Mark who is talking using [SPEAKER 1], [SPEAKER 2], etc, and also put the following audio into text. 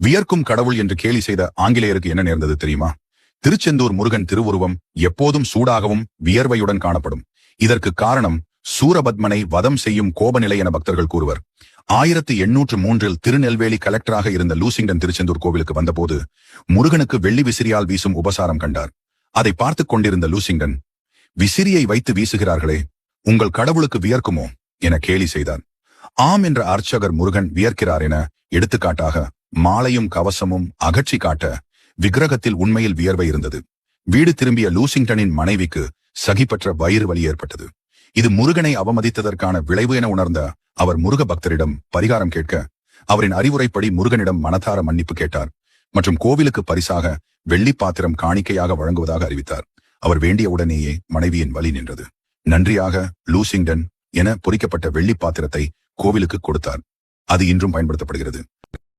[SPEAKER 1] வியர்க்கும் கடவுள் என்று கேலி செய்த ஆங்கிலேயருக்கு என்ன நேர்ந்தது தெரியுமா? திருச்செந்தூர் முருகன் திருவுருவம் எப்போதும் சூடாகவும் வியர்வையுடன் காணப்படும். இதற்கு காரணம் சூரபத்மனை வதம் செய்யும் கோபநிலை என பக்தர்கள் கூறுவர். 1803 திருநெல்வேலி கலெக்டராக இருந்த லூசிங்டன் திருச்செந்தூர் கோவிலுக்கு வந்தபோது முருகனுக்கு வெள்ளி விசிறியால் வீசும் உபசாரம் கண்டார். அதை பார்த்துக் கொண்டிருந்த லூசிங்டன், விசிறியை வைத்து வீசுகிறார்களே, உங்கள் கடவுளுக்கு வியர்க்குமோ என கேலி செய்தார். ஆம் என்ற அர்ச்சகர் முருகன் வியர்க்கிறார் என எடுத்துக்காட்டாக மாலையும் கவசமும் அகற்றி காட்ட விக்கிரகத்தில் உண்மையில் வியர்வை இருந்தது. வீடு திரும்பிய லூசிங்டனின் மனைவிக்கு சகிப்பற்ற வயிறு வலி ஏற்பட்டது. இது முருகனை அவமதித்ததற்கான விளைவு என உணர்ந்த அவர் முருக பக்தரிடம் பரிகாரம் கேட்க அவரின் அறிவுரைப்படி முருகனிடம் மனதார மன்னிப்பு கேட்டார் மற்றும் கோவிலுக்கு பரிசாக வெள்ளி பாத்திரம் காணிக்கையாக வழங்குவதாக அறிவித்தார். அவர் வேண்டிய உடனேயே மனைவியின் வலி நின்றது. நன்றியாக லூசிங்டன் என பொறிக்கப்பட்ட வெள்ளி பாத்திரத்தை கோவிலுக்கு கொடுத்தார். அது இன்றும் பயன்படுத்தப்படுகிறது.